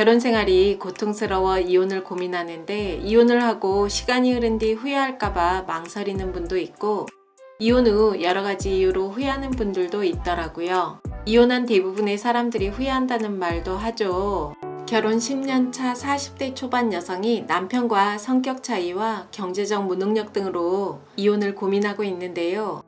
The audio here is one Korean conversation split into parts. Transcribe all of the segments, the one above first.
결혼 생활이 고통스러워 이혼을 고민하는데 이혼을 하고 시간이 흐른 뒤 후회할까봐 망설이는 분도 있고 이혼 후 여러 가지 이유로 후회하는 분들도 있더라고요. 이혼한 대부분의 사람들이 후회한다는 말도 하죠. 결혼 10년 차 40대 초반 여성이 남편과 성격 차이와 경제적 무능력 등으로 이혼을 고민하고 있는데요.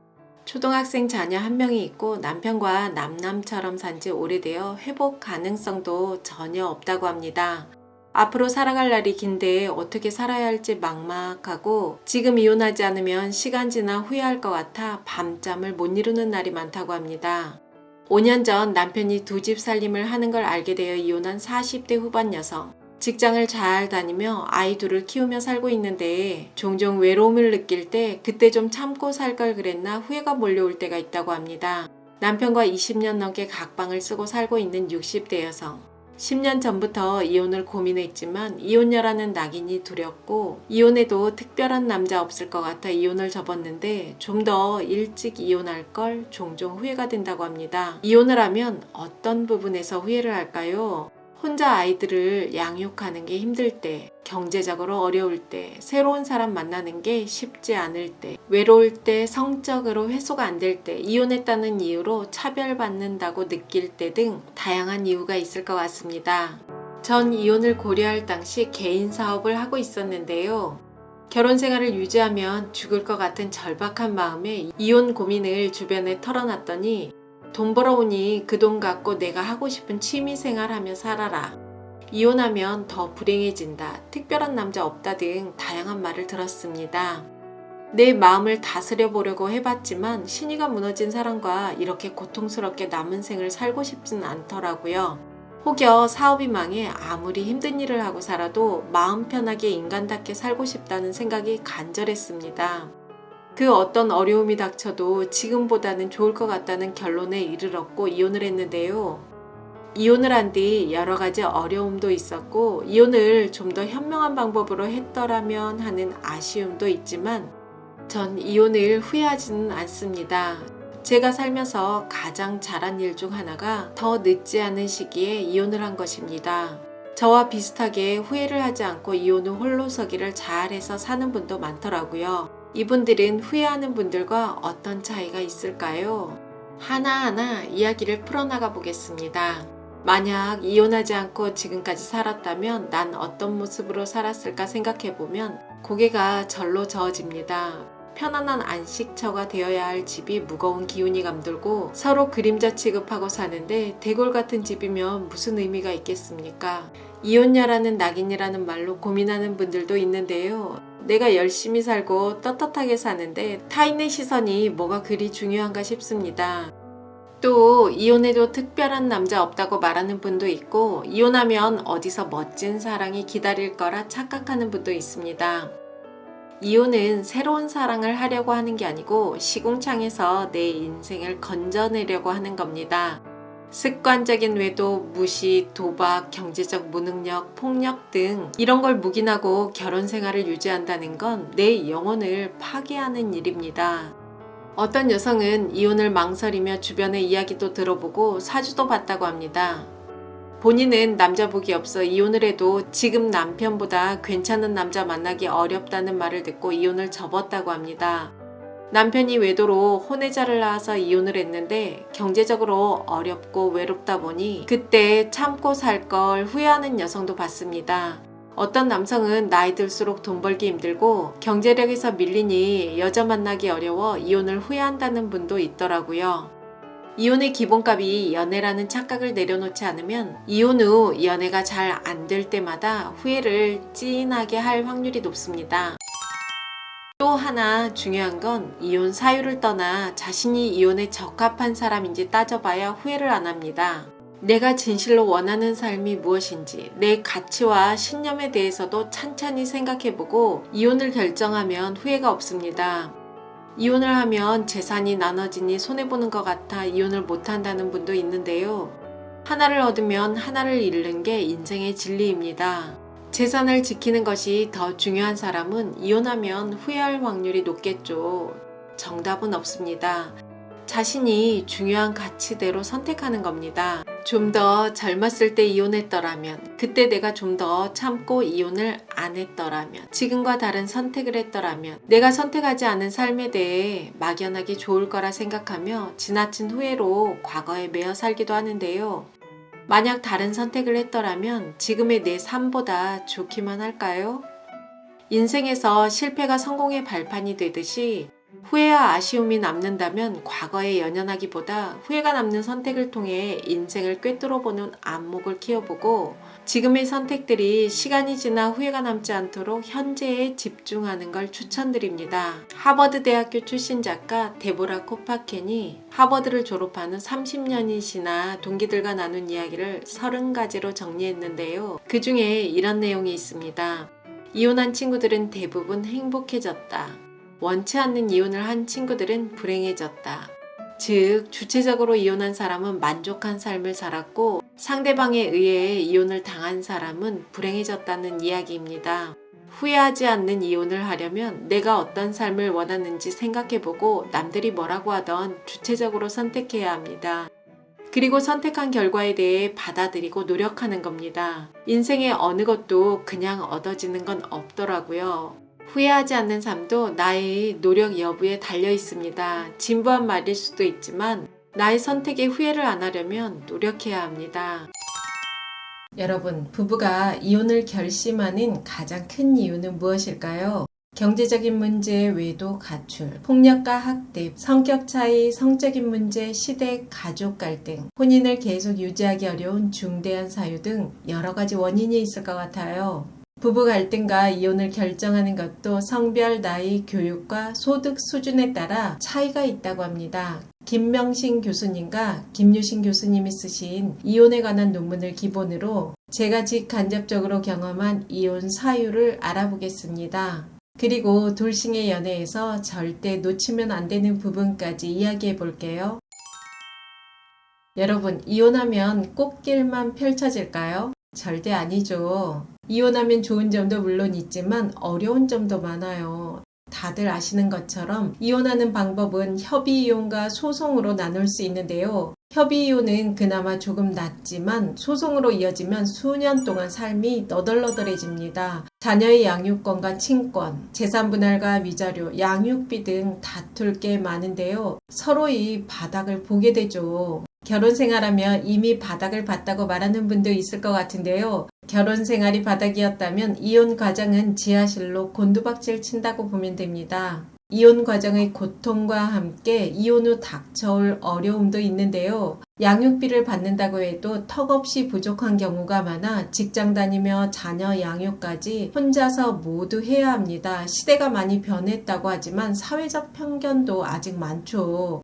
초등학생 자녀 한 명이 있고 남편과 남남처럼 산지 오래되어 회복 가능성도 전혀 없다고 합니다. 앞으로 살아갈 날이 긴데 어떻게 살아야 할지 막막하고 지금 이혼하지 않으면 시간 지나 후회할 것 같아 밤잠을 못 이루는 날이 많다고 합니다. 5년 전 남편이 두 집 살림을 하는 걸 알게 되어 이혼한 40대 후반 여성. 직장을 잘 다니며 아이 둘을 키우며 살고 있는데 종종 외로움을 느낄 때 그때 좀 참고 살 걸 그랬나 후회가 몰려올 때가 있다고 합니다. 남편과 20년 넘게 각방을 쓰고 살고 있는 60대 여성. 10년 전부터 이혼을 고민했지만 이혼녀라는 낙인이 두렵고 이혼해도 특별한 남자 없을 것 같아 이혼을 접었는데 좀 더 일찍 이혼할 걸 종종 후회가 된다고 합니다. 이혼을 하면 어떤 부분에서 후회를 할까요? 혼자 아이들을 양육하는 게 힘들 때, 경제적으로 어려울 때, 새로운 사람 만나는 게 쉽지 않을 때, 외로울 때, 성적으로 해소가 안 될 때, 이혼했다는 이유로 차별받는다고 느낄 때 등 다양한 이유가 있을 것 같습니다. 전 이혼을 고려할 당시 개인 사업을 하고 있었는데요. 결혼 생활을 유지하면 죽을 것 같은 절박한 마음에 이혼 고민을 주변에 털어놨더니 돈 벌어오니 그 돈 갖고 내가 하고 싶은 취미생활 하며 살아라. 이혼하면 더 불행해진다. 특별한 남자 없다 등 다양한 말을 들었습니다. 내 마음을 다스려 보려고 해봤지만 신의가 무너진 사람과 이렇게 고통스럽게 남은 생을 살고 싶진 않더라고요. 혹여 사업이 망해 아무리 힘든 일을 하고 살아도 마음 편하게 인간답게 살고 싶다는 생각이 간절했습니다. 그 어떤 어려움이 닥쳐도 지금보다는 좋을 것 같다는 결론에 이르렀고 이혼을 했는데요. 이혼을 한 뒤 여러 가지 어려움도 있었고 이혼을 좀 더 현명한 방법으로 했더라면 하는 아쉬움도 있지만 전 이혼을 후회하지는 않습니다. 제가 살면서 가장 잘한 일 중 하나가 더 늦지 않은 시기에 이혼을 한 것입니다. 저와 비슷하게 후회를 하지 않고 이혼 후 홀로서기를 잘해서 사는 분도 많더라고요. 이분들은 후회하는 분들과 어떤 차이가 있을까요? 하나하나 이야기를 풀어나가 보겠습니다. 만약 이혼하지 않고 지금까지 살았다면 난 어떤 모습으로 살았을까 생각해보면 고개가 절로 저어집니다. 편안한 안식처가 되어야 할 집이 무거운 기운이 감돌고 서로 그림자 취급하고 사는데 대골 같은 집이면 무슨 의미가 있겠습니까? 이혼녀라는 낙인이라는 말로 고민하는 분들도 있는데요. 내가 열심히 살고 떳떳하게 사는데 타인의 시선이 뭐가 그리 중요한가 싶습니다. 또 이혼해도 특별한 남자 없다고 말하는 분도 있고 이혼하면 어디서 멋진 사랑이 기다릴 거라 착각하는 분도 있습니다. 이혼은 새로운 사랑을 하려고 하는 게 아니고 시궁창에서 내 인생을 건져내려고 하는 겁니다. 습관적인 외도, 무시, 도박, 경제적 무능력, 폭력 등 이런 걸 묵인하고 결혼 생활을 유지한다는 건 내 영혼을 파괴하는 일입니다. 어떤 여성은 이혼을 망설이며 주변의 이야기도 들어보고 사주도 봤다고 합니다. 본인은 남자 복이 없어 이혼을 해도 지금 남편보다 괜찮은 남자 만나기 어렵다는 말을 듣고 이혼을 접었다고 합니다. 남편이 외도로 혼외자를 낳아서 이혼을 했는데 경제적으로 어렵고 외롭다 보니 그때 참고 살 걸 후회하는 여성도 봤습니다. 어떤 남성은 나이 들수록 돈 벌기 힘들고 경제력에서 밀리니 여자 만나기 어려워 이혼을 후회한다는 분도 있더라고요. 이혼의 기본값이 연애라는 착각을 내려놓지 않으면 이혼 후 연애가 잘 안 될 때마다 후회를 찐하게 할 확률이 높습니다. 또 하나 중요한 건 이혼 사유를 떠나 자신이 이혼에 적합한 사람인지 따져봐야 후회를 안 합니다. 내가 진실로 원하는 삶이 무엇인지 내 가치와 신념에 대해서도 찬찬히 생각해보고 이혼을 결정하면 후회가 없습니다. 이혼을 하면 재산이 나눠지니 손해보는 것 같아 이혼을 못한다는 분도 있는데요. 하나를 얻으면 하나를 잃는 게 인생의 진리입니다. 재산을 지키는 것이 더 중요한 사람은 이혼하면 후회할 확률이 높겠죠. 정답은 없습니다. 자신이 중요한 가치대로 선택하는 겁니다. 좀 더 젊었을 때 이혼했더라면, 그때 내가 좀 더 참고 이혼을 안 했더라면, 지금과 다른 선택을 했더라면, 내가 선택하지 않은 삶에 대해 막연하게 좋을 거라 생각하며 지나친 후회로 과거에 매여 살기도 하는데요. 만약 다른 선택을 했더라면 지금의 내 삶보다 좋기만 할까요? 인생에서 실패가 성공의 발판이 되듯이 후회와 아쉬움이 남는다면 과거에 연연하기보다 후회가 남는 선택을 통해 인생을 꿰뚫어보는 안목을 키워보고 지금의 선택들이 시간이 지나 후회가 남지 않도록 현재에 집중하는 걸 추천드립니다. 하버드 대학교 출신 작가 데보라 코파켄이 하버드를 졸업한 후 30년이 지나 동기들과 나눈 이야기를 30가지로 정리했는데요. 그 중에 이런 내용이 있습니다. 이혼한 친구들은 대부분 행복해졌다. 원치 않는 이혼을 한 친구들은 불행해졌다. 즉, 주체적으로 이혼한 사람은 만족한 삶을 살았고 상대방에 의해 이혼을 당한 사람은 불행해졌다는 이야기입니다. 후회하지 않는 이혼을 하려면 내가 어떤 삶을 원하는지 생각해보고 남들이 뭐라고 하던 주체적으로 선택해야 합니다. 그리고 선택한 결과에 대해 받아들이고 노력하는 겁니다. 인생의 어느 것도 그냥 얻어지는 건 없더라고요. 후회하지 않는 삶도 나의 노력 여부에 달려 있습니다. 진부한 말일 수도 있지만 나의 선택에 후회를 안 하려면 노력해야 합니다. 여러분, 부부가 이혼을 결심하는 가장 큰 이유는 무엇일까요? 경제적인 문제, 외도, 가출, 폭력과 학대, 성격 차이, 성적인 문제, 시댁, 가족 갈등, 혼인을 계속 유지하기 어려운 중대한 사유 등 여러 가지 원인이 있을 것 같아요. 부부 갈등과 이혼을 결정하는 것도 성별, 나이, 교육과 소득 수준에 따라 차이가 있다고 합니다. 김명신 교수님과 김유신 교수님이 쓰신 이혼에 관한 논문을 기본으로 제가 직간접적으로 경험한 이혼 사유를 알아보겠습니다. 그리고 돌싱의 연애에서 절대 놓치면 안 되는 부분까지 이야기해 볼게요. 여러분, 이혼하면 꽃길만 펼쳐질까요? 절대 아니죠. 이혼하면 좋은 점도 물론 있지만 어려운 점도 많아요. 다들 아시는 것처럼 이혼하는 방법은 협의이혼과 소송으로 나눌 수 있는데요. 협의이혼은 그나마 조금 낫지만 소송으로 이어지면 수년 동안 삶이 너덜너덜해집니다. 자녀의 양육권과 친권, 재산분할과 위자료, 양육비 등 다툴 게 많은데요. 서로의 바닥을 보게 되죠. 결혼 생활하며 이미 바닥을 봤다고 말하는 분도 있을 것 같은데요. 결혼 생활이 바닥이었다면 이혼 과정은 지하실로 곤두박질 친다고 보면 됩니다. 이혼 과정의 고통과 함께 이혼 후 닥쳐올 어려움도 있는데요. 양육비를 받는다고 해도 턱없이 부족한 경우가 많아 직장 다니며 자녀 양육까지 혼자서 모두 해야 합니다. 시대가 많이 변했다고 하지만 사회적 편견도 아직 많죠.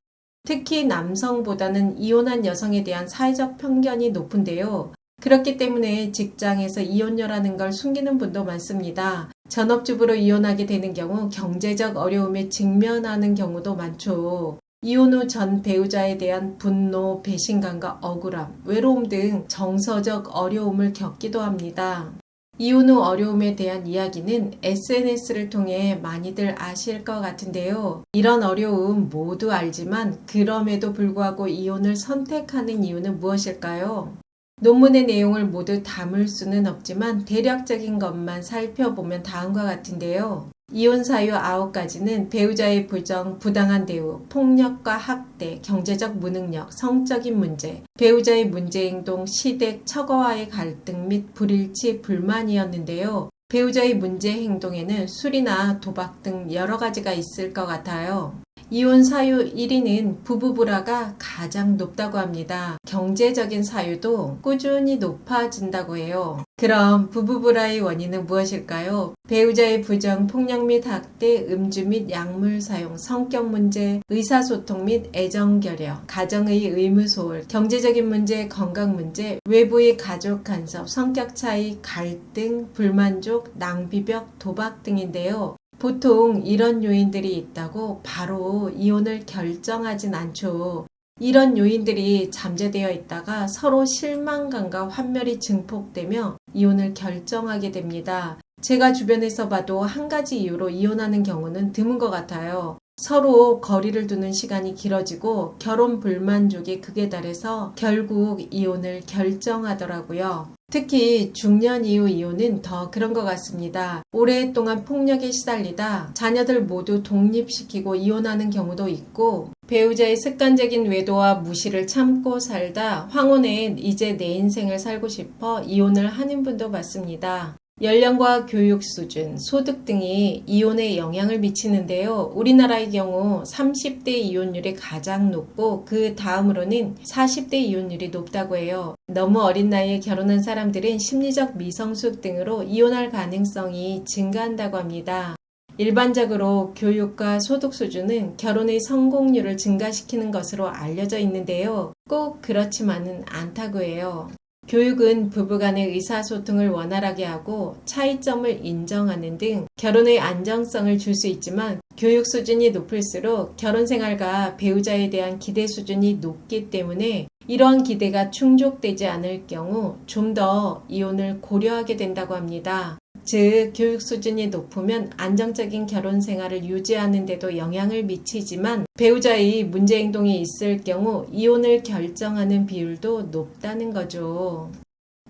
특히 남성보다는 이혼한 여성에 대한 사회적 편견이 높은데요. 그렇기 때문에 직장에서 이혼녀라는 걸 숨기는 분도 많습니다. 전업주부로 이혼하게 되는 경우 경제적 어려움에 직면하는 경우도 많죠. 이혼 후 전 배우자에 대한 분노, 배신감과 억울함, 외로움 등 정서적 어려움을 겪기도 합니다. 이혼 후 어려움에 대한 이야기는 SNS를 통해 많이들 아실 것 같은데요. 이런 어려움 모두 알지만 그럼에도 불구하고 이혼을 선택하는 이유는 무엇일까요? 논문의 내용을 모두 담을 수는 없지만 대략적인 것만 살펴보면 다음과 같은데요. 이혼 사유 9가지는 배우자의 부정, 부당한 대우, 폭력과 학대, 경제적 무능력, 성적인 문제, 배우자의 문제행동, 시댁, 처가와의 갈등 및 불일치, 불만이었는데요. 배우자의 문제 행동에는 술이나 도박 등 여러 가지가 있을 것 같아요. 이혼 사유 1위는 부부 불화가 가장 높다고 합니다. 경제적인 사유도 꾸준히 높아진다고 해요. 그럼 부부 불화의 원인은 무엇일까요? 배우자의 부정, 폭력 및 학대, 음주 및 약물 사용, 성격 문제, 의사소통 및 애정 결여, 가정의 의무 소홀, 경제적인 문제, 건강 문제, 외부의 가족 간섭, 성격 차이, 갈등, 불만족, 낭비벽, 도박 등인데요. 보통 이런 요인들이 있다고 바로 이혼을 결정하진 않죠. 이런 요인들이 잠재되어 있다가 서로 실망감과 환멸이 증폭되며 이혼을 결정하게 됩니다. 제가 주변에서 봐도 한 가지 이유로 이혼하는 경우는 드문 것 같아요. 서로 거리를 두는 시간이 길어지고 결혼 불만족이 극에 달해서 결국 이혼을 결정하더라고요. 특히 중년 이후 이혼은 더 그런 것 같습니다. 오랫동안 폭력에 시달리다 자녀들 모두 독립시키고 이혼하는 경우도 있고, 배우자의 습관적인 외도와 무시를 참고 살다 황혼엔 이제 내 인생을 살고 싶어 이혼을 하는 분도 봤습니다. 연령과 교육 수준, 소득 등이 이혼에 영향을 미치는데요. 우리나라의 경우 30대 이혼율이 가장 높고 그 다음으로는 40대 이혼율이 높다고 해요. 너무 어린 나이에 결혼한 사람들은 심리적 미성숙 등으로 이혼할 가능성이 증가한다고 합니다. 일반적으로 교육과 소득 수준은 결혼의 성공률을 증가시키는 것으로 알려져 있는데요. 꼭 그렇지만은 않다고 해요. 교육은 부부간의 의사소통을 원활하게 하고 차이점을 인정하는 등 결혼의 안정성을 줄 수 있지만, 교육 수준이 높을수록 결혼 생활과 배우자에 대한 기대 수준이 높기 때문에 이러한 기대가 충족되지 않을 경우 좀 더 이혼을 고려하게 된다고 합니다. 즉, 교육 수준이 높으면 안정적인 결혼 생활을 유지하는 데도 영향을 미치지만, 배우자의 문제 행동이 있을 경우 이혼을 결정하는 비율도 높다는 거죠.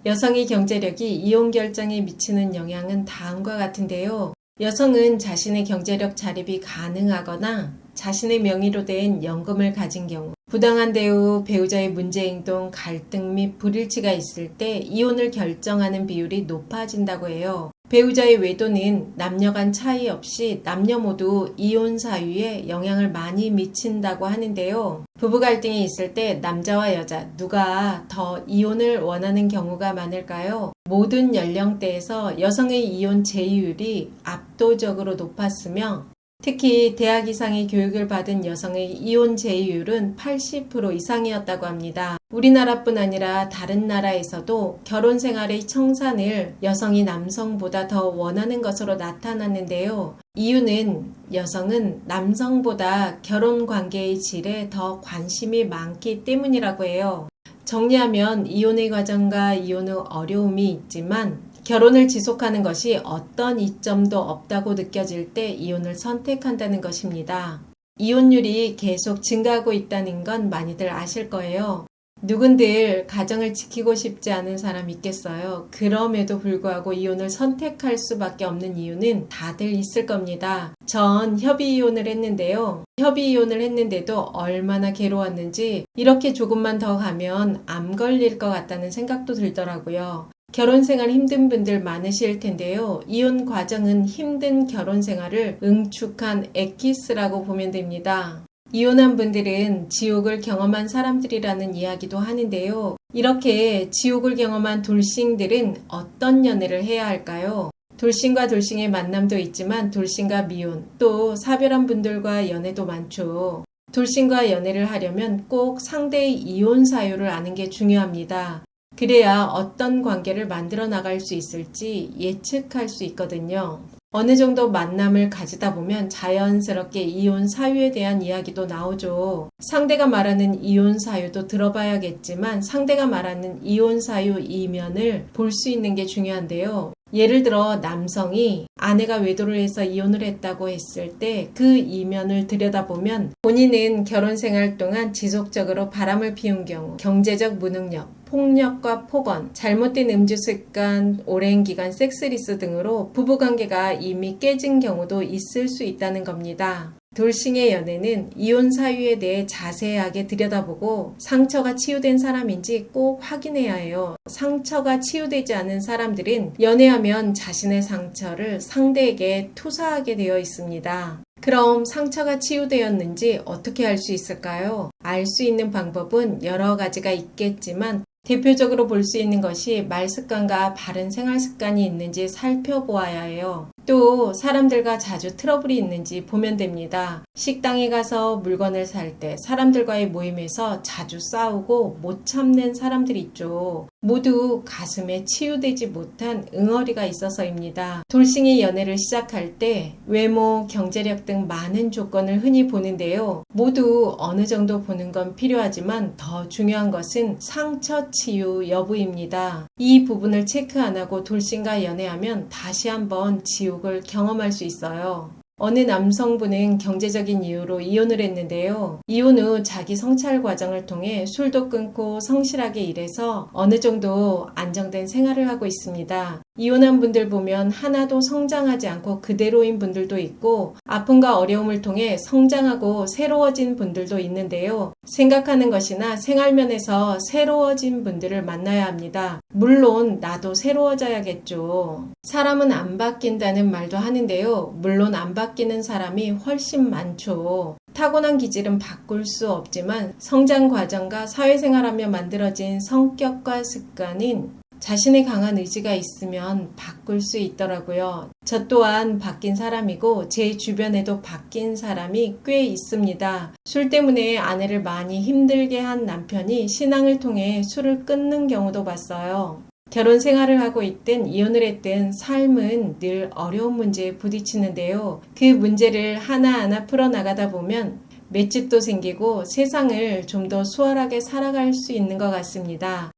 여성의 경제력이 이혼 결정에 미치는 영향은 다음과 같은데요. 여성은 자신의 경제력 자립이 가능하거나 자신의 명의로 된 연금을 가진 경우, 부당한 대우, 배우자의 문제 행동, 갈등 및 불일치가 있을 때 이혼을 결정하는 비율이 높아진다고 해요. 배우자의 외도는 남녀 간 차이 없이 남녀 모두 이혼 사유에 영향을 많이 미친다고 하는데요. 부부 갈등이 있을 때 남자와 여자 누가 더 이혼을 원하는 경우가 많을까요? 모든 연령대에서 여성의 이혼 제의율이 압도적으로 높았으며, 특히 대학 이상의 교육을 받은 여성의 이혼 제의율은 80% 이상이었다고 합니다. 우리나라뿐 아니라 다른 나라에서도 결혼 생활의 청산을 여성이 남성보다 더 원하는 것으로 나타났는데요. 이유는 여성은 남성보다 결혼 관계의 질에 더 관심이 많기 때문이라고 해요. 정리하면 이혼의 과정과 이혼 후 어려움이 있지만, 결혼을 지속하는 것이 어떤 이점도 없다고 느껴질 때 이혼을 선택한다는 것입니다. 이혼율이 계속 증가하고 있다는 건 많이들 아실 거예요. 누군들 가정을 지키고 싶지 않은 사람 있겠어요. 그럼에도 불구하고 이혼을 선택할 수밖에 없는 이유는 다들 있을 겁니다. 전 협의 이혼을 했는데요. 협의 이혼을 했는데도 얼마나 괴로웠는지, 이렇게 조금만 더 가면 암 걸릴 것 같다는 생각도 들더라고요. 결혼 생활 힘든 분들 많으실 텐데요. 이혼 과정은 힘든 결혼 생활을 응축한 엑기스라고 보면 됩니다. 이혼한 분들은 지옥을 경험한 사람들이라는 이야기도 하는데요. 이렇게 지옥을 경험한 돌싱들은 어떤 연애를 해야 할까요? 돌싱과 돌싱의 만남도 있지만 돌싱과 미혼, 또 사별한 분들과 연애도 많죠. 돌싱과 연애를 하려면 꼭 상대의 이혼 사유를 아는 게 중요합니다. 그래야 어떤 관계를 만들어 나갈 수 있을지 예측할 수 있거든요. 어느 정도 만남을 가지다 보면 자연스럽게 이혼 사유에 대한 이야기도 나오죠. 상대가 말하는 이혼 사유도 들어봐야겠지만, 상대가 말하는 이혼 사유 이면을 볼 수 있는 게 중요한데요. 예를 들어 남성이 아내가 외도를 해서 이혼을 했다고 했을 때 그 이면을 들여다보면, 본인은 결혼 생활 동안 지속적으로 바람을 피운 경우, 경제적 무능력, 폭력과 폭언, 잘못된 음주 습관, 오랜 기간 섹스리스 등으로 부부관계가 이미 깨진 경우도 있을 수 있다는 겁니다. 돌싱의 연애는 이혼 사유에 대해 자세하게 들여다보고 상처가 치유된 사람인지 꼭 확인해야 해요. 상처가 치유되지 않은 사람들은 연애하면 자신의 상처를 상대에게 투사하게 되어 있습니다. 그럼 상처가 치유되었는지 어떻게 알 수 있을까요? 알 수 있는 방법은 여러 가지가 있겠지만, 대표적으로 볼 수 있는 것이 말 습관과 바른 생활 습관이 있는지 살펴보아야 해요. 또 사람들과 자주 트러블이 있는지 보면 됩니다. 식당에 가서 물건을 살 때 사람들과의 모임에서 자주 싸우고 못 참는 사람들이 있죠. 모두 가슴에 치유되지 못한 응어리가 있어서입니다. 돌싱이 연애를 시작할 때 외모, 경제력 등 많은 조건을 흔히 보는데요. 모두 어느 정도 보는 건 필요하지만 더 중요한 것은 상처 치유 여부입니다. 이 부분을 체크 안 하고 돌싱과 연애하면 다시 한번 지옥을 경험할 수 있어요. 어느 남성분은 경제적인 이유로 이혼을 했는데요. 이혼 후 자기 성찰 과정을 통해 술도 끊고 성실하게 일해서 어느 정도 안정된 생활을 하고 있습니다. 이혼한 분들 보면 하나도 성장하지 않고 그대로인 분들도 있고 아픔과 어려움을 통해 성장하고 새로워진 분들도 있는데요. 생각하는 것이나 생활면에서 새로워진 분들을 만나야 합니다. 물론 나도 새로워져야겠죠. 사람은 안 바뀐다는 말도 하는데요. 물론 안 바뀌는 사람이 훨씬 많죠. 타고난 기질은 바꿀 수 없지만 성장 과정과 사회생활하며 만들어진 성격과 습관인 자신의 강한 의지가 있으면 바꿀 수 있더라고요. 저 또한 바뀐 사람이고 제 주변에도 바뀐 사람이 꽤 있습니다. 술 때문에 아내를 많이 힘들게 한 남편이 신앙을 통해 술을 끊는 경우도 봤어요. 결혼 생활을 하고 있든 이혼을 했든 삶은 늘 어려운 문제에 부딪히는데요. 그 문제를 하나하나 풀어나가다 보면 맷집도 생기고 세상을 좀 더 수월하게 살아갈 수 있는 것 같습니다.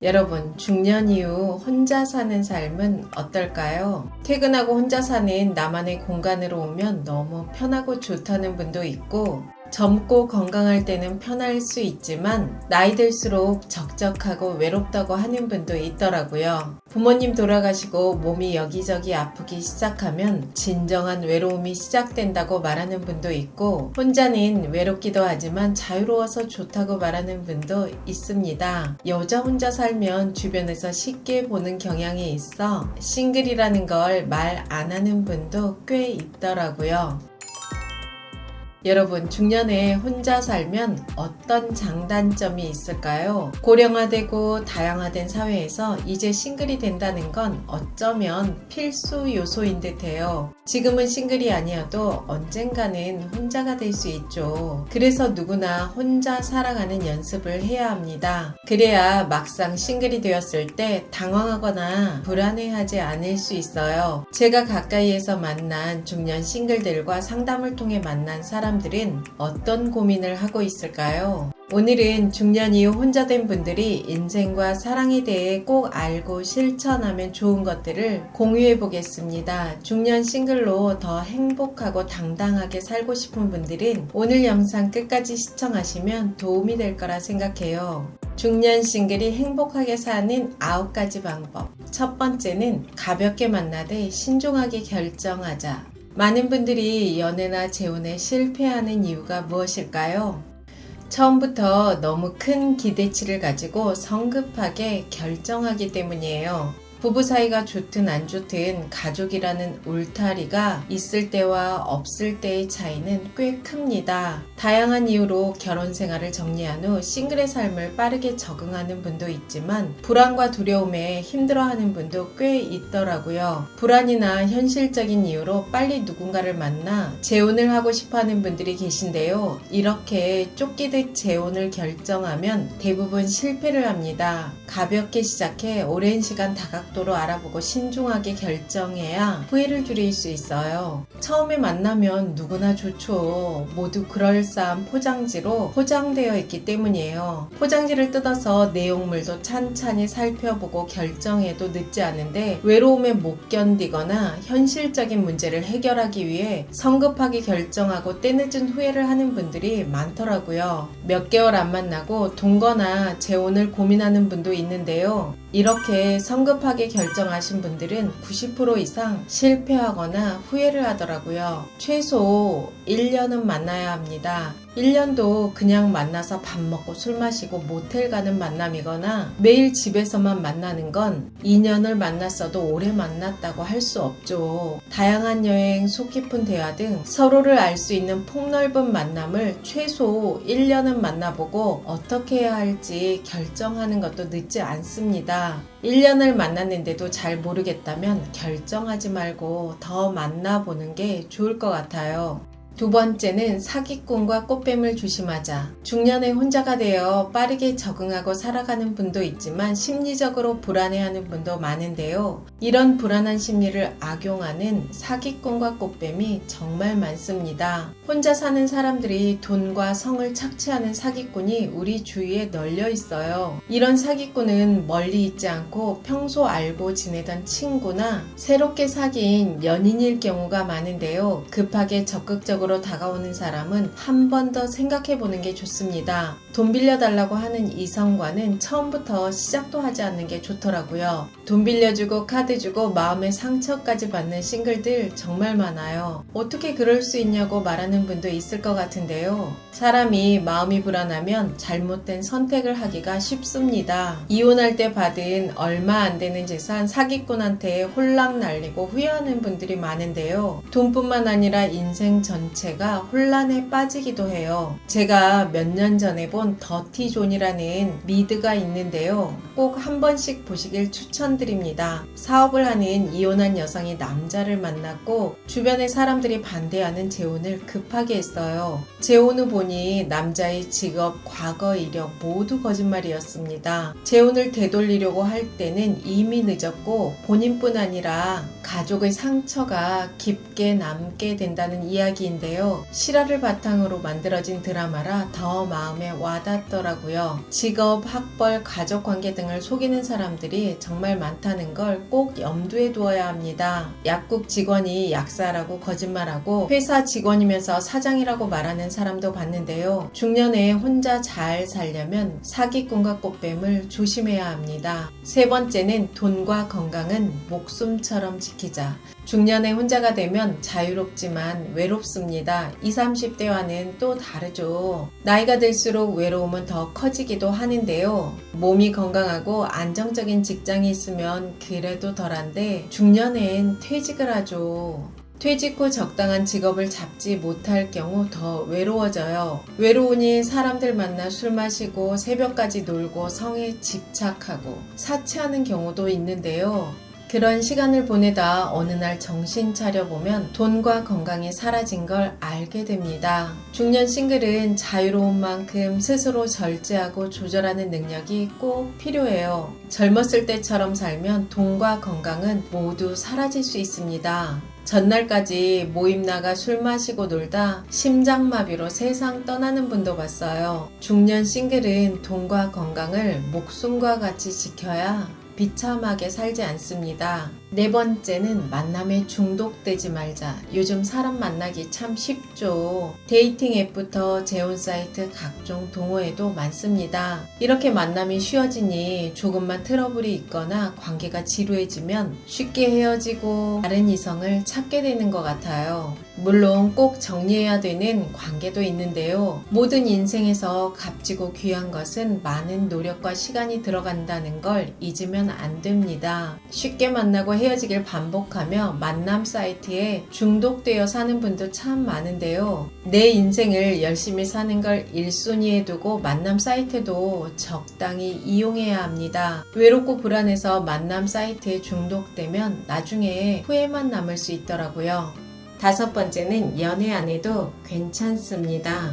여러분, 중년 이후 혼자 사는 삶은 어떨까요? 퇴근하고 혼자 사는 나만의 공간으로 오면 너무 편하고 좋다는 분도 있고 젊고 건강할 때는 편할 수 있지만 나이 들수록 적적하고 외롭다고 하는 분도 있더라고요. 부모님 돌아가시고 몸이 여기저기 아프기 시작하면 진정한 외로움이 시작된다고 말하는 분도 있고 혼자는 외롭기도 하지만 자유로워서 좋다고 말하는 분도 있습니다. 여자 혼자 살면 주변에서 쉽게 보는 경향이 있어 싱글이라는 걸 말 안 하는 분도 꽤 있더라고요. 여러분, 중년에 혼자 살면 어떤 장단점이 있을까요? 고령화되고 다양화된 사회에서 이제 싱글이 된다는 건 어쩌면 필수 요소인 듯해요. 지금은 싱글이 아니어도 언젠가는 혼자가 될 수 있죠. 그래서 누구나 혼자 살아가는 연습을 해야 합니다. 그래야 막상 싱글이 되었을 때 당황하거나 불안해하지 않을 수 있어요. 제가 가까이에서 만난 중년 싱글들과 상담을 통해 만난 사람들은 어떤 고민을 하고 있을까요? 오늘은 중년 이후 혼자 된 분들이 인생과 사랑에 대해 꼭 알고 실천하면 좋은 것들을 공유해 보겠습니다. 중년 싱글로 더 행복하고 당당하게 살고 싶은 분들은 오늘 영상 끝까지 시청하시면 도움이 될 거라 생각해요. 중년 싱글이 행복하게 사는 9가지 방법. 첫 번째는 가볍게 만나되 신중하게 결정하자. 많은 분들이 연애나 재혼에 실패하는 이유가 무엇일까요? 처음부터 너무 큰 기대치를 가지고 성급하게 결정하기 때문이에요. 부부 사이가 좋든 안 좋든 가족이라는 울타리가 있을 때와 없을 때의 차이는 꽤 큽니다. 다양한 이유로 결혼 생활을 정리한 후 싱글의 삶을 빠르게 적응하는 분도 있지만 불안과 두려움에 힘들어하는 분도 꽤 있더라고요. 불안이나 현실적인 이유로 빨리 누군가를 만나 재혼을 하고 싶어하는 분들이 계신데요. 이렇게 쫓기듯 재혼을 결정하면 대부분 실패를 합니다. 가볍게 시작해 오랜 시간 다각도로 알아보고 신중하게 결정해야 후회를 줄일 수 있어요. 처음에 만나면 누구나 좋죠. 모두 그럴싸한 포장지로 포장되어 있기 때문이에요. 포장지를 뜯어서 내용물도 찬찬히 살펴보고 결정해도 늦지 않은데 외로움에 못 견디거나 현실적인 문제를 해결하기 위해 성급하게 결정하고 때늦은 후회를 하는 분들이 많더라고요. 몇 개월 안 만나고 동거나 재혼을 고민하는 분도 있는데요. 이렇게 성급하게 결정하신 분들은 90% 이상 실패하거나 후회를 하더라고요. 최소 1년은 만나야 합니다. 1년도 그냥 만나서 밥 먹고 술 마시고 모텔 가는 만남이거나 매일 집에서만 만나는 건 2년을 만났어도 오래 만났다고 할 수 없죠. 다양한 여행, 속 깊은 대화 등 서로를 알 수 있는 폭넓은 만남을 최소 1년은 만나보고 어떻게 해야 할지 결정하는 것도 늦지 않습니다. 1년을 만났는데도 잘 모르겠다면 결정하지 말고 더 만나보는 게 좋을 것 같아요. 두 번째는 사기꾼과 꽃뱀을 조심하자. 중년에 혼자가 되어 빠르게 적응하고 살아가는 분도 있지만 심리적으로 불안해하는 분도 많은데요. 이런 불안한 심리를 악용하는 사기꾼과 꽃뱀이 정말 많습니다. 혼자 사는 사람들이 돈과 성을 착취하는 사기꾼이 우리 주위에 널려 있어요. 이런 사기꾼은 멀리 있지 않고 평소 알고 지내던 친구나 새롭게 사귄 연인일 경우가 많은데요. 급하게 적극적으로 다가오는 사람은 한 번 더 생각해 보는 게 좋습니다. 돈 빌려달라고 하는 이성과는 처음부터 시작도 하지 않는 게 좋더라고요. 돈 빌려주고 카드 주고 마음의 상처까지 받는 싱글들 정말 많아요. 어떻게 그럴 수 있냐고 말하는 분도 있을 것 같은데요. 사람이 마음이 불안하면 잘못된 선택을 하기가 쉽습니다. 이혼할 때 받은 얼마 안 되는 재산 사기꾼한테 홀랑 날리고 후회하는 분들이 많은데요. 돈뿐만 아니라 인생 전체가 혼란에 빠지기도 해요. 제가 몇 년 전에 본 더티존이라는 미드가 있는데요. 꼭 한 번씩 보시길 추천드립니다. 사업을 하는 이혼한 여성이 남자를 만났고 주변의 사람들이 반대하는 재혼을 급하게 했어요. 재혼 후 보니 남자의 직업, 과거 이력 모두 거짓말이었습니다. 재혼을 되돌리려고 할 때는 이미 늦었고 본인뿐 아니라 가족의 상처가 깊게 남게 된다는 이야기인데요. 실화를 바탕으로 만들어진 드라마라 더 마음에 와닿더라고요. 직업, 학벌, 가족관계 등을 속이는 사람들이 정말 많다는 걸 꼭 염두에 두어야 합니다. 약국 직원이 약사라고 거짓말하고 회사 직원이면서 사장이라고 말하는 사람도 봤는데요. 중년에 혼자 잘 살려면 사기꾼과 꽃뱀을 조심해야 합니다. 세 번째는 돈과 건강은 목숨처럼 지키자. 중년에 혼자가 되면 자유롭지만 외롭습니다. 20, 30대와는 또 다르죠. 나이가 들수록 외로움은 더 커지기도 하는데요. 몸이 건강하고 안정적인 직장이 있으면 그래도 덜한데 중년엔 퇴직을 하죠. 퇴직 후 적당한 직업을 잡지 못할 경우 더 외로워져요. 외로우니 사람들 만나 술 마시고 새벽까지 놀고 성에 집착하고 사치하는 경우도 있는데요. 그런 시간을 보내다 어느 날 정신 차려보면 돈과 건강이 사라진 걸 알게 됩니다. 중년 싱글은 자유로운 만큼 스스로 절제하고 조절하는 능력이 꼭 필요해요. 젊었을 때처럼 살면 돈과 건강은 모두 사라질 수 있습니다. 전날까지 모임 나가 술 마시고 놀다 심장마비로 세상 떠나는 분도 봤어요. 중년 싱글은 돈과 건강을 목숨과 같이 지켜야 비참하게 살지 않습니다. 네 번째는 만남에 중독되지 말자. 요즘 사람 만나기 참 쉽죠. 데이팅 앱부터 재혼 사이트 각종 동호회도 많습니다. 이렇게 만남이 쉬워지니 조금만 트러블이 있거나 관계가 지루해지면 쉽게 헤어지고 다른 이성을 찾게 되는 것 같아요. 물론 꼭 정리해야 되는 관계도 있는데요. 모든 인생에서 값지고 귀한 것은 많은 노력과 시간이 들어간다는 걸 잊으면 안 됩니다. 쉽게 만나고 헤어지길 반복하며 만남 사이트에 중독되어 사는 분도 참 많은데요. 내 인생을 열심히 사는 걸 1순위에 두고 만남 사이트도 적당히 이용해야 합니다. 외롭고 불안해서 만남 사이트에 중독되면 나중에 후회만 남을 수 있더라고요. 다섯 번째는 연애 안 해도 괜찮습니다.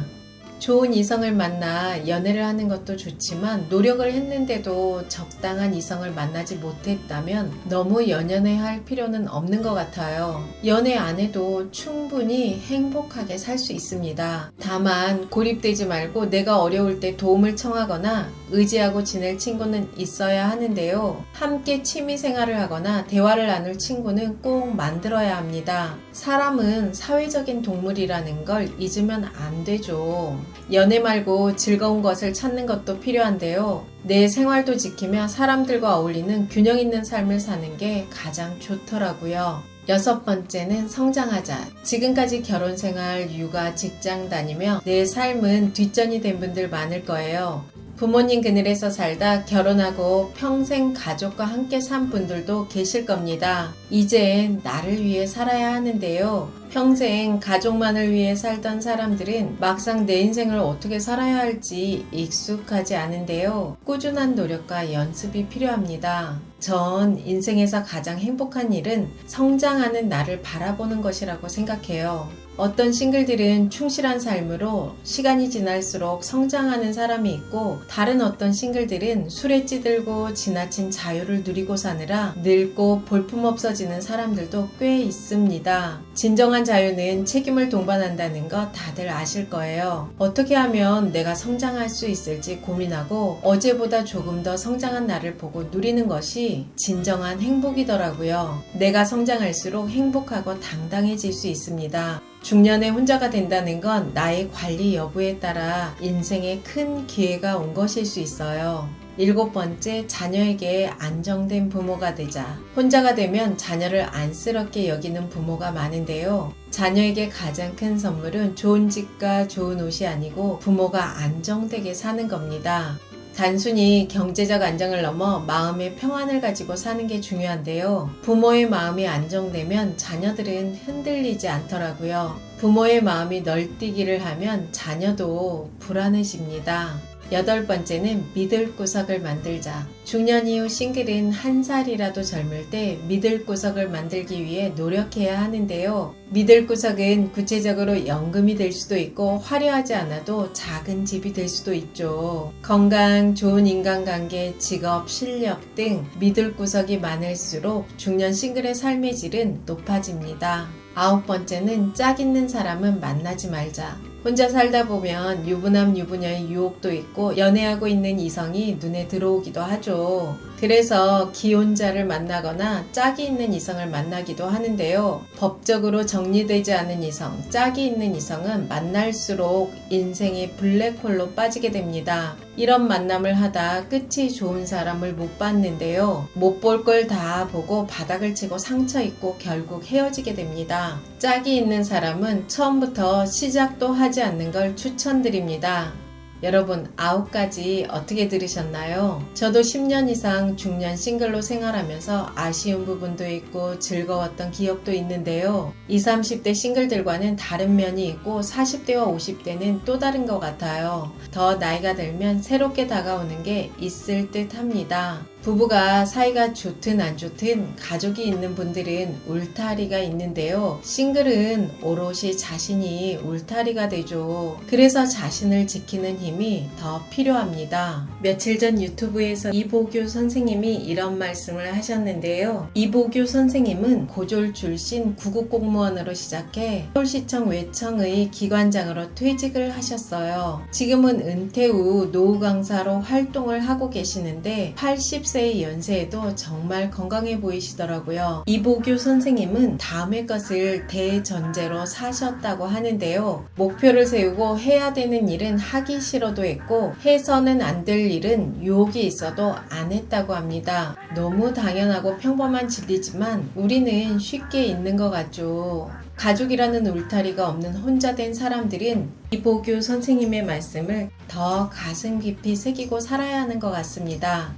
좋은 이성을 만나 연애를 하는 것도 좋지만 노력을 했는데도 적당한 이성을 만나지 못했다면 너무 연연해할 필요는 없는 것 같아요. 연애 안 해도 충분히 행복하게 살 수 있습니다. 다만 고립되지 말고 내가 어려울 때 도움을 청하거나 의지하고 지낼 친구는 있어야 하는데요. 함께 취미생활을 하거나 대화를 나눌 친구는 꼭 만들어야 합니다. 사람은 사회적인 동물이라는 걸 잊으면 안 되죠. 연애 말고 즐거운 것을 찾는 것도 필요한데요. 내 생활도 지키며 사람들과 어울리는 균형 있는 삶을 사는 게 가장 좋더라고요. 여섯 번째는 성장하자. 지금까지 결혼 생활, 육아, 직장 다니며 내 삶은 뒷전이 된 분들 많을 거예요. 부모님 그늘에서 살다 결혼하고 평생 가족과 함께 산 분들도 계실 겁니다. 이젠 나를 위해 살아야 하는데요. 평생 가족만을 위해 살던 사람들은 막상 내 인생을 어떻게 살아야 할지 익숙하지 않은데요. 꾸준한 노력과 연습이 필요합니다. 전 인생에서 가장 행복한 일은 성장하는 나를 바라보는 것이라고 생각해요. 어떤 싱글들은 충실한 삶으로 시간이 지날수록 성장하는 사람이 있고, 다른 어떤 싱글들은 술에 찌들고 지나친 자유를 누리고 사느라 늙고 볼품없어지는 사람들도 꽤 있습니다. 진정한 자유는 책임을 동반한다는 것 다들 아실 거예요. 어떻게 하면 내가 성장할 수 있을지 고민하고 어제보다 조금 더 성장한 나를 보고 누리는 것이 진정한 행복이더라고요. 내가 성장할수록 행복하고 당당해질 수 있습니다. 중년에 혼자가 된다는 건 나의 관리 여부에 따라 인생에 큰 기회가 온 것일 수 있어요. 7번째, 자녀에게 안정된 부모가 되자. 혼자가 되면 자녀를 안쓰럽게 여기는 부모가 많은데요. 자녀에게 가장 큰 선물은 좋은 집과 좋은 옷이 아니고 부모가 안정되게 사는 겁니다. 단순히 경제적 안정을 넘어 마음의 평안을 가지고 사는 게 중요한데요. 부모의 마음이 안정되면 자녀들은 흔들리지 않더라고요. 부모의 마음이 널뛰기를 하면 자녀도 불안해집니다. 8번째는 믿을 구석을 만들자. 중년 이후 싱글은 한 살이라도 젊을 때 믿을 구석을 만들기 위해 노력해야 하는데요. 믿을 구석은 구체적으로 연금이 될 수도 있고 화려하지 않아도 작은 집이 될 수도 있죠. 건강, 좋은 인간관계, 직업, 실력 등 믿을 구석이 많을수록 중년 싱글의 삶의 질은 높아집니다. 9번째는 짝 있는 사람은 만나지 말자. 혼자 살다 보면 유부남 유부녀의 유혹도 있고 연애하고 있는 이성이 눈에 들어오기도 하죠. 그래서 기혼자를 만나거나 짝이 있는 이성을 만나기도 하는데요. 법적으로 정리되지 않은 이성, 짝이 있는 이성은 만날수록 인생의 블랙홀로 빠지게 됩니다. 이런 만남을 하다 끝이 좋은 사람을 못 봤는데요. 못 볼 걸 다 보고 바닥을 치고 상처 입고 결국 헤어지게 됩니다. 짝이 있는 사람은 처음부터 시작도 하지 않는 걸 추천드립니다. 여러분 9가지 어떻게 들으셨나요? 저도 10년 이상 중년 싱글로 생활하면서 아쉬운 부분도 있고 즐거웠던 기억도 있는데요. 20, 30대 싱글들과는 다른 면이 있고 40대와 50대는 또 다른 것 같아요. 더 나이가 들면 새롭게 다가오는 게 있을 듯 합니다. 부부가 사이가 좋든 안 좋든 가족이 있는 분들은 울타리가 있는데요. 싱글은 오롯이 자신이 울타리가 되죠. 그래서 자신을 지키는 힘이 더 필요합니다. 며칠 전 유튜브에서 이보교 선생님이 이런 말씀을 하셨는데요. 이보교 선생님은 고졸 출신 구급공무원으로 시작해 서울시청 외청의 기관장으로 퇴직을 하셨어요. 지금은 은퇴 후 노후 강사로 활동을 하고 계시는데 80세의 연세에도 정말 건강해 보이시더라고요. 이보교 선생님은 다음의 것을 대전제로 사셨다고 하는데요. 목표를 세우고 해야 되는 일은 하기 싫어도 했고 해서는 안 될 일은 유혹이 있어도 안 했다고 합니다. 너무 당연하고 평범한 진리지만 우리는 쉽게 잊는 것 같죠. 가족이라는 울타리가 없는 혼자 된 사람들은 이보교 선생님의 말씀을 더 가슴 깊이 새기고 살아야 하는 것 같습니다.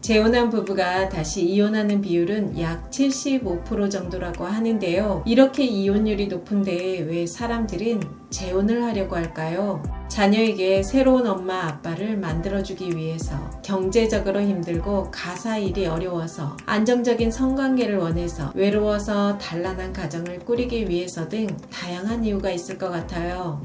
재혼한 부부가 다시 이혼하는 비율은 약 75% 정도라고 하는데요. 이렇게 이혼율이 높은데 왜 사람들은 재혼을 하려고 할까요? 자녀에게 새로운 엄마 아빠를 만들어주기 위해서, 경제적으로 힘들고 가사 일이 어려워서, 안정적인 성관계를 원해서, 외로워서 단란한 가정을 꾸리기 위해서 등 다양한 이유가 있을 것 같아요.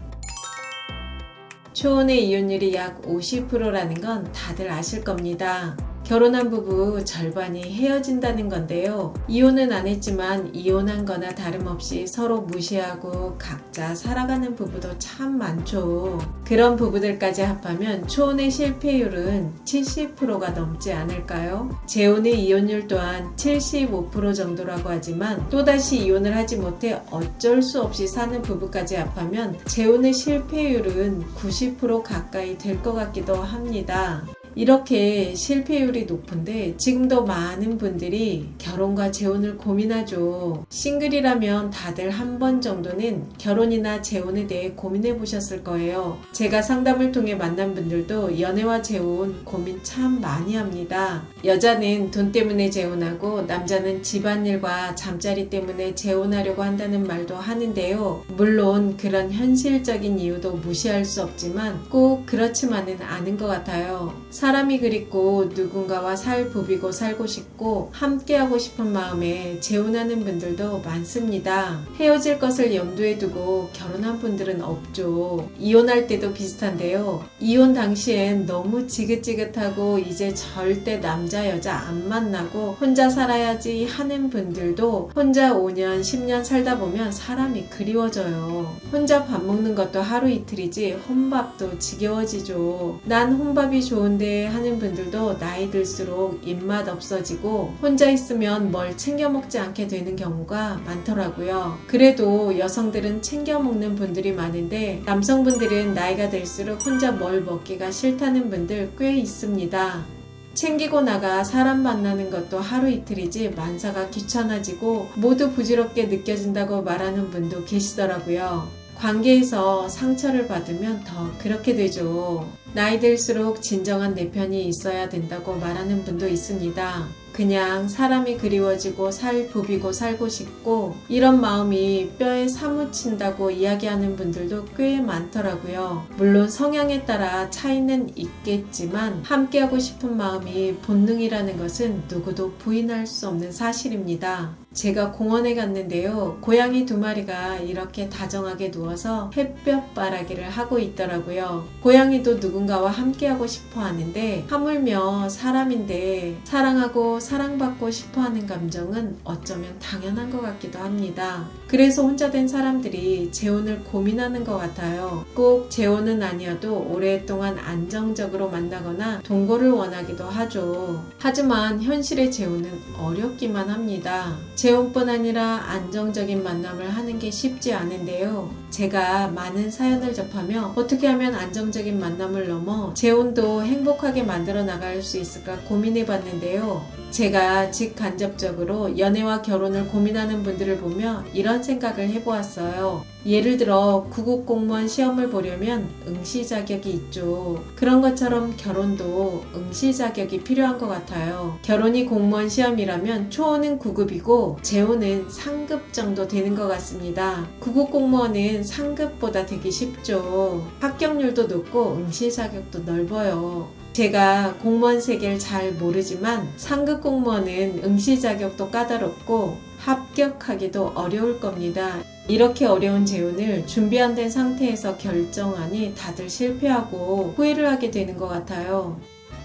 초혼의 이혼율이 약 50%라는 건 다들 아실 겁니다. 결혼한 부부 절반이 헤어진다는 건데요. 이혼은 안 했지만 이혼한 거나 다름없이 서로 무시하고 각자 살아가는 부부도 참 많죠. 그런 부부들까지 합하면 초혼의 실패율은 70%가 넘지 않을까요? 재혼의 이혼율 또한 75% 정도라고 하지만 또다시 이혼을 하지 못해 어쩔 수 없이 사는 부부까지 합하면 재혼의 실패율은 90% 가까이 될 것 같기도 합니다. 이렇게 실패율이 높은데 지금도 많은 분들이 결혼과 재혼을 고민하죠. 싱글이라면 다들 한 번 정도는 결혼이나 재혼에 대해 고민해 보셨을 거예요. 제가 상담을 통해 만난 분들도 연애와 재혼 고민 참 많이 합니다. 여자는 돈 때문에 재혼하고 남자는 집안일과 잠자리 때문에 재혼하려고 한다는 말도 하는데요. 물론 그런 현실적인 이유도 무시할 수 없지만 꼭 그렇지만은 않은 것 같아요. 사람이 그립고 누군가와 부비고 살고 싶고 함께하고 싶은 마음에 재혼하는 분들도 많습니다. 헤어질 것을 염두에 두고 결혼한 분들은 없죠. 이혼할 때도 비슷한데요. 이혼 당시엔 너무 지긋지긋하고 이제 절대 남자 여자 안 만나고 혼자 살아야지 하는 분들도 혼자 5년 10년 살다 보면 사람이 그리워져요. 혼자 밥 먹는 것도 하루 이틀이지 혼밥도 지겨워지죠. 난 혼밥이 좋은데 하는 분들도 나이 들수록 입맛 없어지고 혼자 있으면 뭘 챙겨 먹지 않게 되는 경우가 많더라고요. 그래도 여성들은 챙겨 먹는 분들이 많은데 남성분들은 나이가 들수록 혼자 뭘 먹기가 싫다는 분들 꽤 있습니다. 챙기고 나가 사람 만나는 것도 하루 이틀이지 만사가 귀찮아지고 모두 부질없게 느껴진다고 말하는 분도 계시더라고요. 관계에서 상처를 받으면 더 그렇게 되죠. 나이 들수록 진정한 내 편이 있어야 된다고 말하는 분도 있습니다. 그냥 사람이 그리워지고 부비고 살고 싶고 이런 마음이 뼈에 사무친다고 이야기하는 분들도 꽤 많더라고요. 물론 성향에 따라 차이는 있겠지만 함께하고 싶은 마음이 본능이라는 것은 누구도 부인할 수 없는 사실입니다. 제가 공원에 갔는데요. 고양이 2마리가 이렇게 다정하게 누워서 햇볕 바라기를 하고 있더라고요. 고양이도 누군가와 함께하고 싶어 하는데 하물며 사람인데 사랑하고 사랑받고 싶어 하는 감정은 어쩌면 당연한 것 같기도 합니다. 그래서 혼자 된 사람들이 재혼을 고민하는 것 같아요. 꼭 재혼은 아니어도 오랫동안 안정적으로 만나거나 동거를 원하기도 하죠. 하지만 현실의 재혼은 어렵기만 합니다. 재혼뿐 아니라 안정적인 만남을 하는 게 쉽지 않은데요. 제가 많은 사연을 접하며 어떻게 하면 안정적인 만남을 넘어 재혼도 행복하게 만들어 나갈 수 있을까 고민해 봤는데요. 제가 직간접적으로 연애와 결혼을 고민하는 분들을 보며 이런 생각을 해보았어요. 예를 들어 구급 공무원 시험을 보려면 응시 자격이 있죠. 그런 것처럼 결혼도 응시 자격이 필요한 것 같아요. 결혼이 공무원 시험이라면 초혼은 9급이고 재혼은 상급 정도 되는 것 같습니다. 구급 공무원은 상급보다 되기 쉽죠. 합격률도 높고 응시 자격도 넓어요. 제가 공무원 세계를 잘 모르지만 상급 공무원은 응시 자격도 까다롭고 합격하기도 어려울 겁니다. 이렇게 어려운 재혼을 준비 안 된 상태에서 결정하니 다들 실패하고 후회를 하게 되는 것 같아요.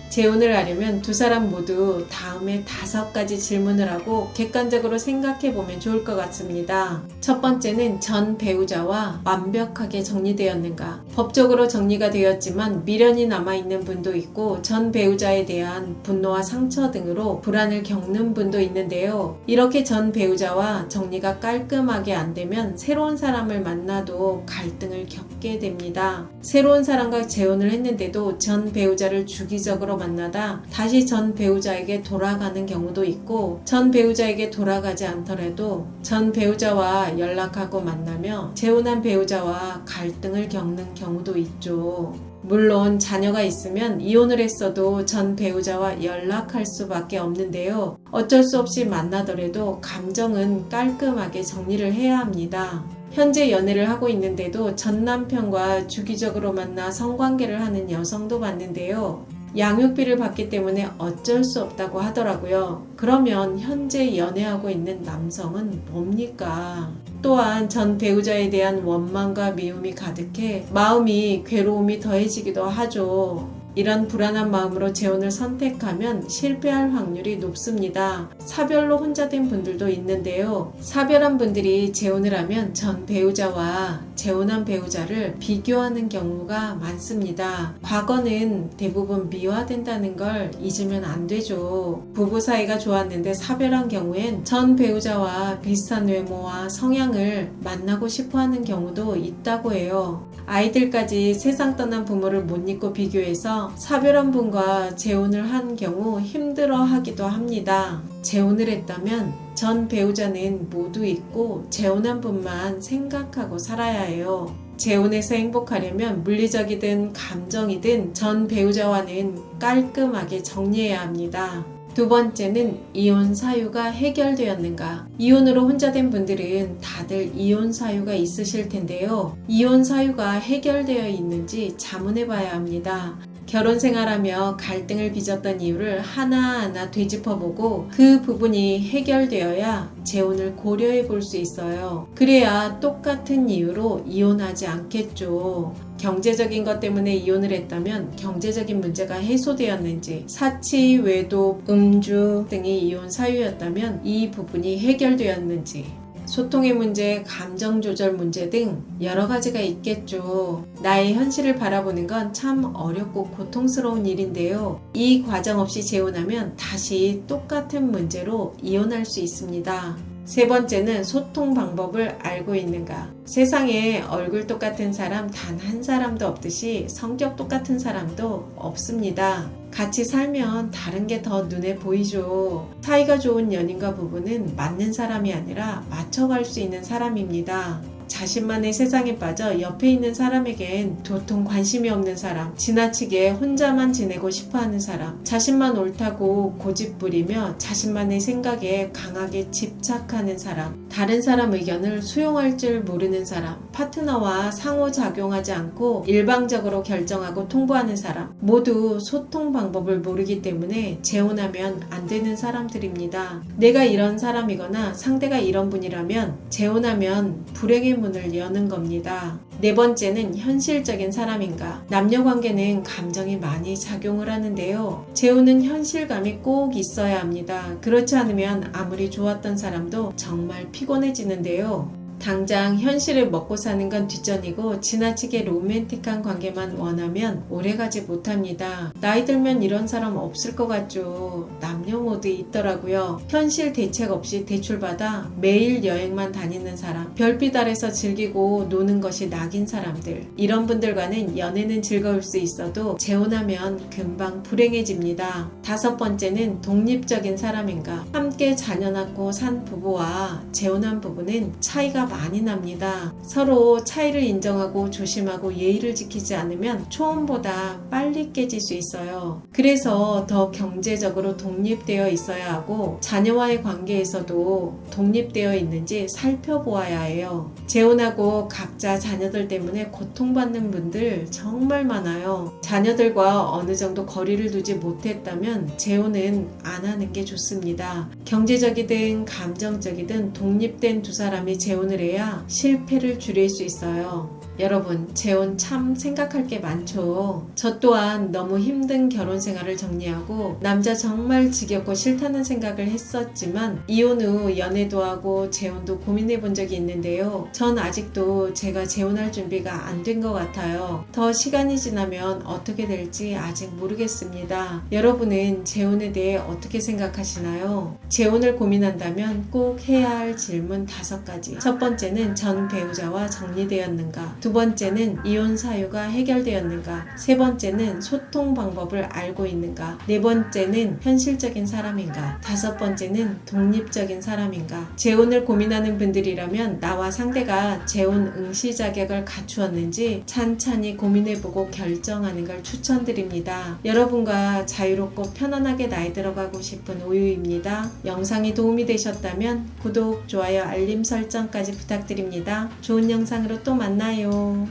재혼을 하려면 두 사람 모두 다음에 5가지 질문을 하고 객관적으로 생각해 보면 좋을 것 같습니다. 첫 번째는 전 배우자와 완벽하게 정리되었는가? 법적으로 정리가 되었지만 미련이 남아있는 분도 있고 전 배우자에 대한 분노와 상처 등으로 불안을 겪는 분도 있는데요. 이렇게 전 배우자와 정리가 깔끔하게 안 되면 새로운 사람을 만나도 갈등을 겪게 됩니다. 새로운 사람과 재혼을 했는데도 전 배우자를 주기적으로 만나다 다시 전 배우자에게 돌아가는 경우도 있고 전 배우자에게 돌아가지 않더라도 전 배우자와 연락하고 만나며 재혼한 배우자와 갈등을 겪는 경우도 있죠. 물론 자녀가 있으면 이혼을 했어도 전 배우자와 연락할 수밖에 없는데요. 어쩔 수 없이 만나더라도 감정은 깔끔하게 정리를 해야 합니다. 현재 연애를 하고 있는데도 전 남편과 주기적으로 만나 성관계를 하는 여성도 봤는데요. 양육비를 받기 때문에 어쩔 수 없다고 하더라고요. 그러면 현재 연애하고 있는 남성은 뭡니까? 또한 전 배우자에 대한 원망과 미움이 가득해 마음이 괴로움이 더해지기도 하죠. 이런 불안한 마음으로 재혼을 선택하면 실패할 확률이 높습니다. 사별로 혼자 된 분들도 있는데요. 사별한 분들이 재혼을 하면 전 배우자와 재혼한 배우자를 비교하는 경우가 많습니다. 과거는 대부분 미화된다는 걸 잊으면 안 되죠. 부부 사이가 좋았는데 사별한 경우엔 전 배우자와 비슷한 외모와 성향을 만나고 싶어 하는 경우도 있다고 해요. 아이들까지 세상 떠난 부모를 못 잊고 비교해서 사별한 분과 재혼을 한 경우 힘들어하기도 합니다. 재혼을 했다면 전 배우자는 모두 잊고 재혼한 분만 생각하고 살아야 해요. 재혼해서 행복하려면 물리적이든 감정이든 전 배우자와는 깔끔하게 정리해야 합니다. 두 번째는 이혼 사유가 해결되었는가? 이혼으로 혼자 된 분들은 다들 이혼 사유가 있으실 텐데요. 이혼 사유가 해결되어 있는지 자문해 봐야 합니다. 결혼 생활하며 갈등을 빚었던 이유를 하나하나 되짚어보고 그 부분이 해결되어야 재혼을 고려해 볼 수 있어요. 그래야 똑같은 이유로 이혼하지 않겠죠. 경제적인 것 때문에 이혼을 했다면 경제적인 문제가 해소되었는지, 사치, 외도, 음주 등이 이혼 사유였다면 이 부분이 해결되었는지, 소통의 문제, 감정 조절 문제 등 여러 가지가 있겠죠. 나의 현실을 바라보는 건 참 어렵고 고통스러운 일인데요. 이 과정 없이 재혼하면 다시 똑같은 문제로 이혼할 수 있습니다. 세 번째는 소통 방법을 알고 있는가? 세상에 얼굴 똑같은 사람 단 한 사람도 없듯이 성격 똑같은 사람도 없습니다. 같이 살면 다른 게 더 눈에 보이죠. 사이가 좋은 연인과 부부는 맞는 사람이 아니라 맞춰갈 수 있는 사람입니다. 자신만의 세상에 빠져 옆에 있는 사람에겐 도통 관심이 없는 사람, 지나치게 혼자만 지내고 싶어하는 사람, 자신만 옳다고 고집부리며 자신만의 생각에 강하게 집착하는 사람, 다른 사람 의견을 수용할 줄 모르는 사람, 파트너와 상호작용하지 않고 일방적으로 결정하고 통보하는 사람, 모두 소통 방법을 모르기 때문에 재혼하면 안 되는 사람들입니다. 내가 이런 사람이거나 상대가 이런 분이라면 재혼하면 불행의 문을 여는 겁니다. 네 번째는 현실적인 사람인가? 남녀 관계는 감정이 많이 작용을 하는데요. 재혼은 현실감이 꼭 있어야 합니다. 그렇지 않으면 아무리 좋았던 사람도 정말 피곤해지는데요. 당장 현실을 먹고 사는 건 뒷전이고 지나치게 로맨틱한 관계만 원하면 오래가지 못합니다. 나이 들면 이런 사람 없을 것 같죠. 남녀 모두 있더라고요. 현실 대책 없이 대출받아 매일 여행만 다니는 사람, 별빛 아래서 즐기고 노는 것이 낙인 사람들, 이런 분들과는 연애는 즐거울 수 있어도 재혼하면 금방 불행해집니다. 다섯 번째는 독립적인 사람인가? 함께 자녀 낳고 산 부부와 재혼한 부부는 차이가 많이 납니다. 서로 차이를 인정하고 조심하고 예의를 지키지 않으면 초혼보다 빨리 깨질 수 있어요. 그래서 더 경제적으로 독립되어 있어야 하고 자녀와의 관계에서도 독립되어 있는지 살펴보아야 해요. 재혼하고 각자 자녀들 때문에 고통받는 분들 정말 많아요. 자녀들과 어느 정도 거리를 두지 못했다면 재혼은 안 하는 게 좋습니다. 경제적이든 감정적이든 독립된 두 사람이 재혼을 해야 실패를 줄일 수 있어요. 여러분, 재혼 참 생각할 게 많죠. 저 또한 너무 힘든 결혼 생활을 정리하고 남자 정말 지겹고 싫다는 생각을 했었지만 이혼 후 연애도 하고 재혼도 고민해 본 적이 있는데요. 전 아직도 제가 재혼할 준비가 안 된 것 같아요. 더 시간이 지나면 어떻게 될지 아직 모르겠습니다. 여러분은 재혼에 대해 어떻게 생각하시나요? 재혼을 고민한다면 꼭 해야 할 질문 5가지. 첫 번째는 전 배우자와 정리되었는가? 두 번째는 이혼 사유가 해결되었는가? 세 번째는 소통 방법을 알고 있는가? 네 번째는 현실적인 사람인가? 다섯 번째는 독립적인 사람인가? 재혼을 고민하는 분들이라면 나와 상대가 재혼 응시 자격을 갖추었는지 찬찬히 고민해보고 결정하는 걸 추천드립니다. 여러분과 자유롭고 편안하게 나이 들어가고 싶은 오유입니다. 영상이 도움이 되셨다면 구독, 좋아요, 알림 설정까지 부탁드립니다. 좋은 영상으로 또 만나요.